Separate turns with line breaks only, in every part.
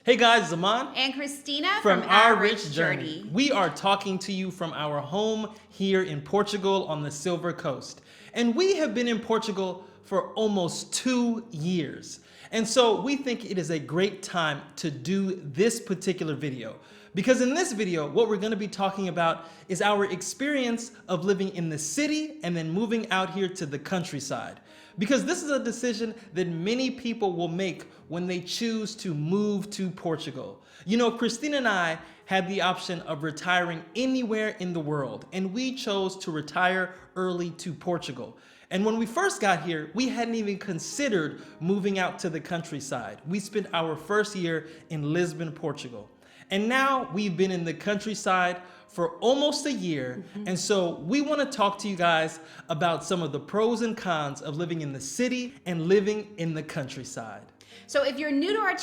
Hey guys, Zaman
and Christina
from Our Rich Journey. We are talking to you from our home here in Portugal on the Silver Coast. And we have been in Portugal for almost 2 years. And so we think it is a great time to do this particular video. Because in this video, what we're gonna be talking about is our experience of living in the city and then moving out here to the countryside. Because this is a decision that many people will make when they choose to move to Portugal. You know, Christina and I had the option of retiring anywhere in the world, and we chose to retire early to Portugal. And when we first got here, we hadn't even considered moving out to the countryside. We spent our first year in Lisbon, Portugal. And now we've been in the countryside for almost a year. And so we want to talk to you guys about some of the pros and cons of living in the city and living in the countryside.
So if you're new to our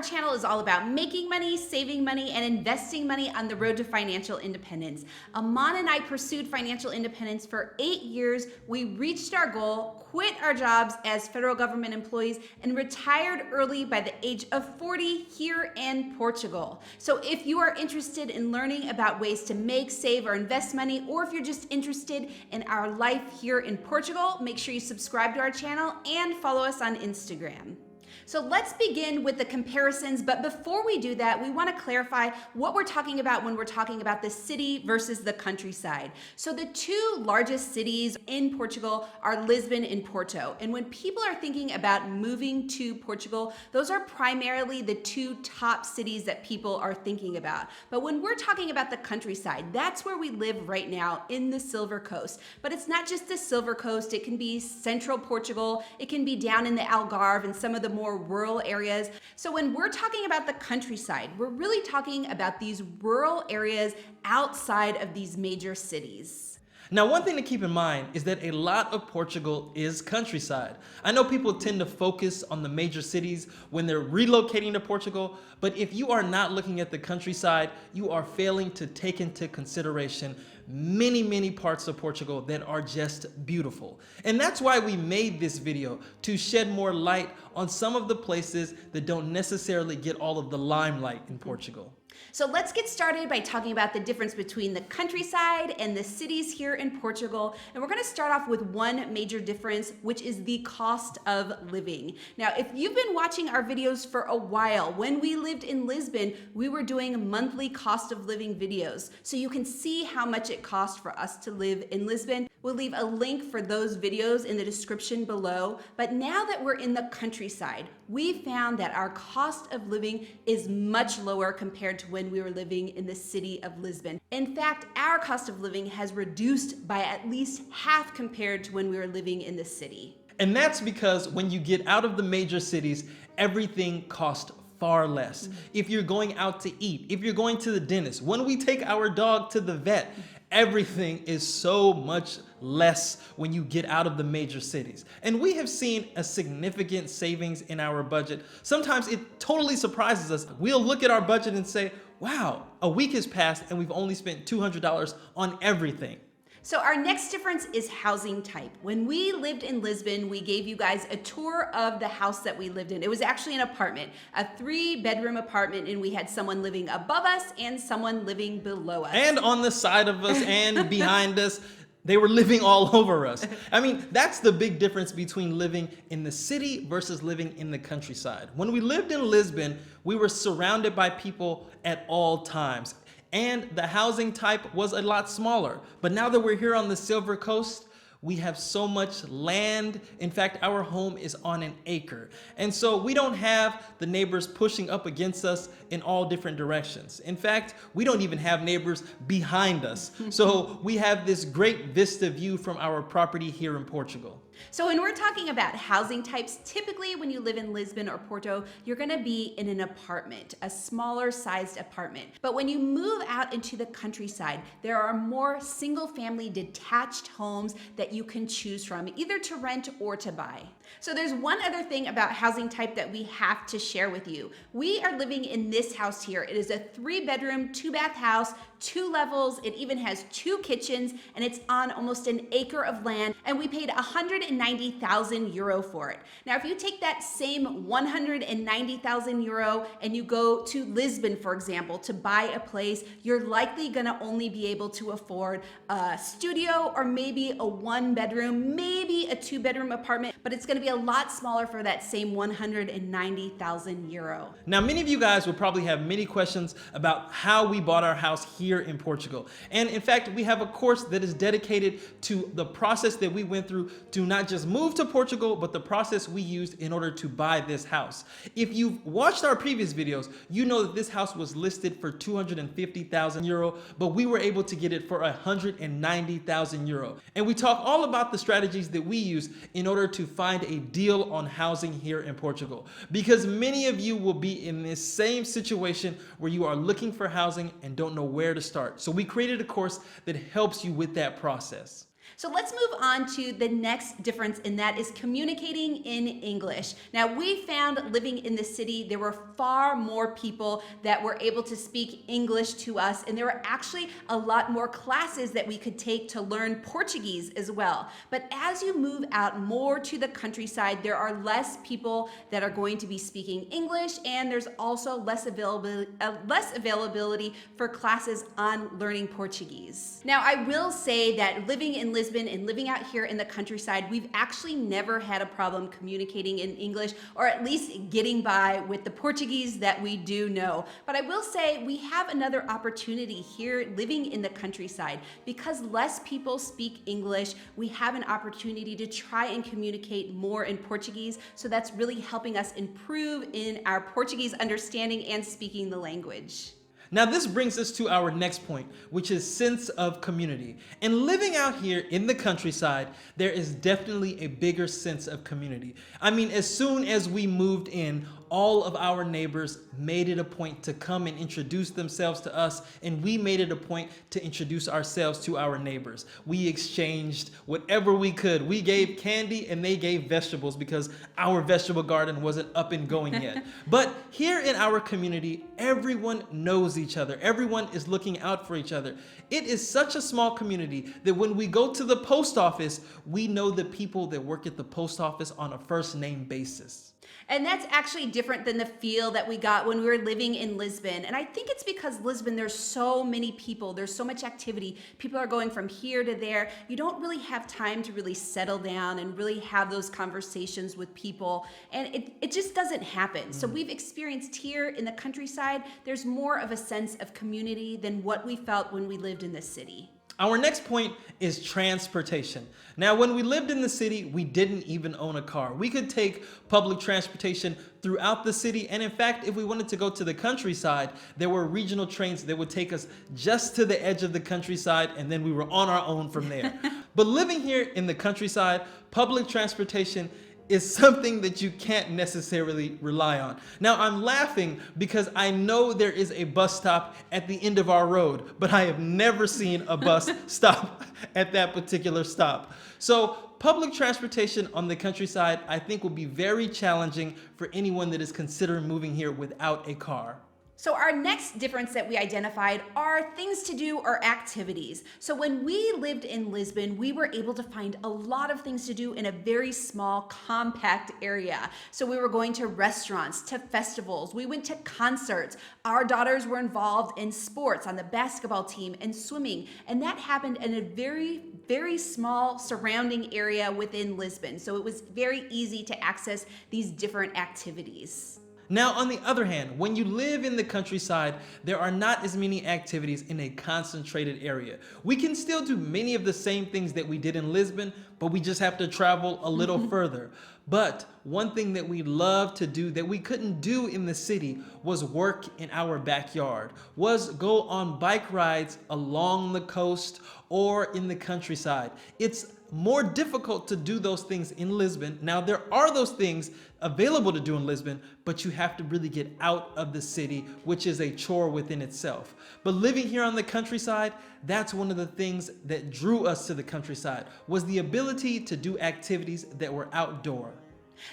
channel is all about making money, saving money, and investing money on the road to financial independence. Aman and I pursued financial independence for 8 years. We reached our goal, quit our jobs as federal government employees, and retired early by the age of 40 here in Portugal. So if you are interested in learning about ways to make, save, or invest money, or if you're just interested in our life here in Portugal, make sure you subscribe to our channel and follow us on Instagram. So let's begin with the comparisons, but before we do that, we want to clarify what we're talking about when we're talking about the city versus the countryside. So the two largest cities in Portugal are Lisbon and Porto. And when people are thinking about moving to Portugal, those are primarily the two top cities that people are thinking about. But when we're talking about the countryside, that's where we live right now in the Silver Coast. But it's not just the Silver Coast, it can be central Portugal, it can be down in the Algarve and some of the more rural areas. So when we're talking about the countryside, we're really talking about these rural areas outside of these major cities.
Now, one thing to keep in mind is that a lot of Portugal is countryside. I know people tend to focus on the major cities when they're relocating to Portugal, but if you are not looking at the countryside, you are failing to take into consideration many parts of Portugal that are just beautiful. And that's why we made this video, to shed more light on some of the places that don't necessarily get all of the limelight in Portugal.
So let's get started by talking about the difference between the countryside and the cities here in Portugal. And we're going to start off with one major difference, which is the cost of living. Now, if you've been watching our videos for a while, when we lived in Lisbon, we were doing monthly cost of living videos. So you can see how much it cost for us to live in Lisbon. We'll leave a link for those videos in the description below. But now that we're in the countryside, we found that our cost of living is much lower compared to when we were living in the city of Lisbon. In fact, our cost of living has reduced by at least half compared to when we were living in the city.
And that's because when you get out of the major cities, everything costs far less. If you're going out to eat, if you're going to the dentist, when we take our dog to the vet, everything is so much less when you get out of the major cities. And we have seen a significant savings in our budget. Sometimes it totally surprises us. We'll look at our budget and say, wow, a week has passed and we've only spent $200 on everything.
So our next difference is housing type. When we lived in Lisbon, we gave you guys a tour of the house that we lived in. It was actually an apartment, a 3-bedroom apartment, and we had someone living above us and someone living below us.
And on the side of us and behind us. They were living all over us. I mean, that's the big difference between living in the city versus living in the countryside. When we lived in Lisbon, we were surrounded by people at all times. And the housing type was a lot smaller. But now that we're here on the Silver Coast, we have so much land. In fact, our home is on an acre. And so we don't have the neighbors pushing up against us in all different directions. In fact, we don't even have neighbors behind us. So we have this great vista view from our property here in Portugal.
So when we're talking about housing types, typically when you live in Lisbon or Porto, you're gonna be in an apartment, a smaller sized apartment. But when you move out into the countryside, there are more single family detached homes that you can choose from, either to rent or to buy. So there's one other thing about housing type that we have to share with you. We are living in this house here. It is a 3-bedroom, 2-bath house, 2 levels, it even has 2 kitchens, and it's on almost an acre of land, and we paid 190,000 euro for it. Now, if you take that same 190,000 euro and you go to Lisbon, for example, to buy a place, you're likely gonna only be able to afford a studio or maybe a 1-bedroom, maybe a 2-bedroom apartment, but it's gonna be a lot smaller for that same 190,000 euro.
Now, many of you guys will probably have many questions about how we bought our house here in Portugal. And in fact, we have a course that is dedicated to the process that we went through to not just move to Portugal, but the process we used in order to buy this house. If you've watched our previous videos, you know that this house was listed for 250,000 euro, but we were able to get it for 190,000 euro. And we talk all about the strategies that we use in order to find a deal on housing here in Portugal. Because many of you will be in this same situation where you are looking for housing and don't know where to start. So we created a course that helps you with that process.
So let's move on to the next difference, and that is communicating in English. Now, we found living in the city, there were far more people that were able to speak English to us, and there were actually a lot more classes that we could take to learn Portuguese as well. But as you move out more to the countryside, there are less people that are going to be speaking English, and there's also less availability for classes on learning Portuguese. Now, I will say that living in Lisbon and living out here in the countryside, we've actually never had a problem communicating in English, or at least getting by with the Portuguese that we do know. But I will say we have another opportunity here living in the countryside. Because less people speak English, we have an opportunity to try and communicate more in Portuguese. So that's really helping us improve in our Portuguese understanding and speaking the language.
Now, this brings us to our next point, which is sense of community. And living out here in the countryside, there is definitely a bigger sense of community. I mean, as soon as we moved in, all of our neighbors made it a point to come and introduce themselves to us, and we made it a point to introduce ourselves to our neighbors. We exchanged whatever we could. We gave candy and they gave vegetables because our vegetable garden wasn't up and going yet. But here in our community, everyone knows each other. Everyone is looking out for each other. It is such a small community that when we go to the post office, we know the people that work at the post office on a first name basis.
And that's actually different than the feel that we got when we were living in Lisbon. And I think it's because Lisbon, there's so many people, there's so much activity. People are going from here to there. You don't really have time to really settle down and really have those conversations with people. And it just doesn't happen. So we've experienced here in the countryside, there's more of a sense of community than what we felt when we lived in the city.
Our next point is transportation. Now, when we lived in the city, we didn't even own a car. We could take public transportation throughout the city. And in fact, if we wanted to go to the countryside, there were regional trains that would take us just to the edge of the countryside, and then we were on our own from there. But living here in the countryside, public transportation is something that you can't necessarily rely on. Now, I'm laughing because I know there is a bus stop at the end of our road, but I have never seen a bus stop at that particular stop. So public transportation on the countryside, I think, will be very challenging for anyone that is considering moving here without a car.
So our next difference that we identified are things to do or activities. So when we lived in Lisbon, we were able to find a lot of things to do in a very small, compact area. So we were going to restaurants, to festivals, we went to concerts. Our daughters were involved in sports on the basketball team and swimming. And that happened in a very, very small surrounding area within Lisbon. So it was very easy to access these different activities.
Now, on the other hand, when you live in the countryside, there are not as many activities in a concentrated area. We can still do many of the same things that we did in Lisbon, but we just have to travel a little further. But one thing that we love to do that we couldn't do in the city was work in our backyard, was go on bike rides along the coast or in the countryside. It's more difficult to do those things in Lisbon. Now, there are those things available to do in Lisbon, but you have to really get out of the city, which is a chore within itself. But living here on the countryside, that's one of the things that drew us to the countryside, was the ability to do activities that were outdoor.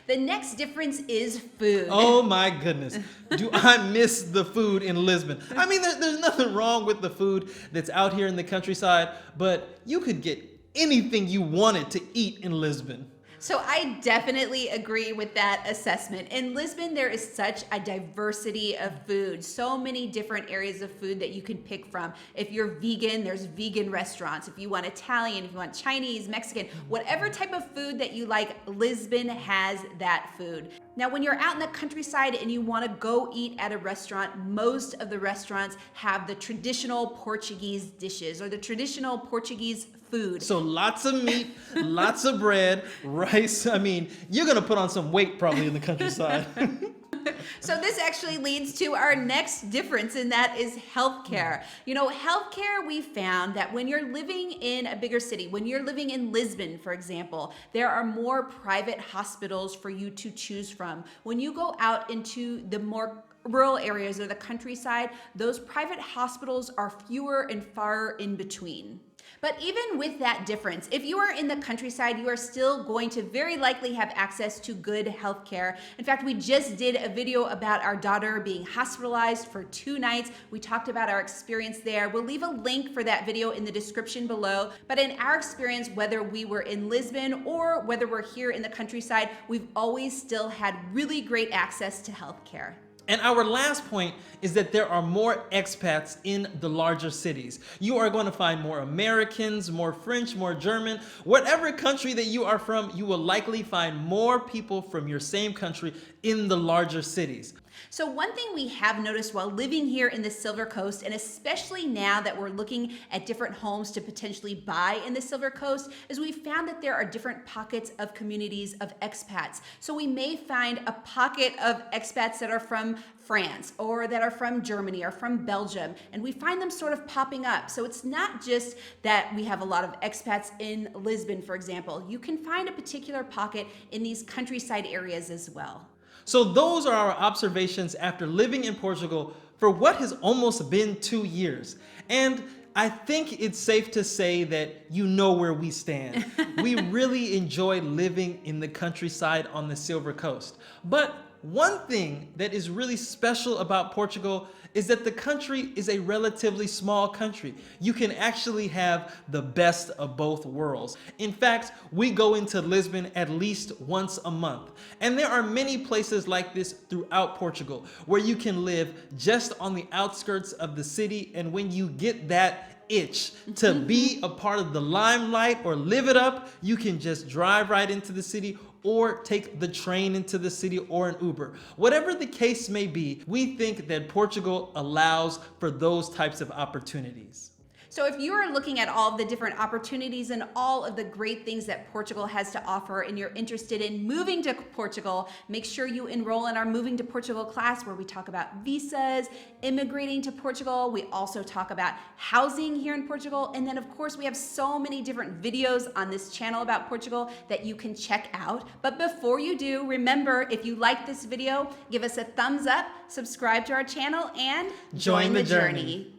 The next difference is food.
Oh my goodness. Do I miss the food in Lisbon? I mean, there's nothing wrong with the food that's out here in the countryside, but you could get anything you wanted to eat in Lisbon.
So I definitely agree with that assessment. In Lisbon, there is such a diversity of food, so many different areas of food that you can pick from. If you're vegan, there's vegan restaurants. If you want Italian, if you want Chinese, Mexican, whatever type of food that you like, Lisbon has that food. Now, when you're out in the countryside and you want to go eat at a restaurant, most of the restaurants have the traditional Portuguese dishes or the traditional Portuguese food.
So lots of meat, lots of bread, rice. I mean, you're going to put on some weight probably in the countryside.
So this actually leads to our next difference, and that is healthcare. You know, healthcare, we found that when you're living in a bigger city, when you're living in Lisbon, for example, there are more private hospitals for you to choose from. When you go out into the more rural areas or the countryside, those private hospitals are fewer and far in between. But even with that difference, if you are in the countryside, you are still going to very likely have access to good health care. In fact, we just did a video about our daughter being hospitalized for 2 nights. We talked about our experience there. We'll leave a link for that video in the description below. But in our experience, whether we were in Lisbon or whether we're here in the countryside, we've always still had really great access to health care.
And our last point is that there are more expats in the larger cities. You are going to find more Americans, more French, more German. Whatever country that you are from, you will likely find more people from your same country in the larger cities.
So one thing we have noticed while living here in the Silver Coast, and especially now that we're looking at different homes to potentially buy in the Silver Coast, is we found that there are different pockets of communities of expats. So we may find a pocket of expats that are from France or that are from Germany or from Belgium, and we find them sort of popping up. So it's not just that we have a lot of expats in Lisbon, for example. You can find a particular pocket in these countryside areas as well.
So those are our observations after living in Portugal for what has almost been 2 years. And I think it's safe to say that you know where we stand. We really enjoy living in the countryside on the Silver Coast. But one thing that is really special about Portugal is that the country is a relatively small country. You can actually have the best of both worlds. In fact, we go into Lisbon at least once a month. And there are many places like this throughout Portugal where you can live just on the outskirts of the city, and when you get that itch to be a part of the limelight or live it up, you can just drive right into the city or take the train into the city or an Uber. Whatever the case may be, we think that Portugal allows for those types of opportunities.
So if you are looking at all of the different opportunities and all of the great things that Portugal has to offer and you're interested in moving to Portugal, make sure you enroll in our Moving to Portugal class where we talk about visas, immigrating to Portugal. We also talk about housing here in Portugal. And then of course we have so many different videos on this channel about Portugal that you can check out. But before you do, remember, if you like this video, give us a thumbs up, subscribe to our channel, and join the journey.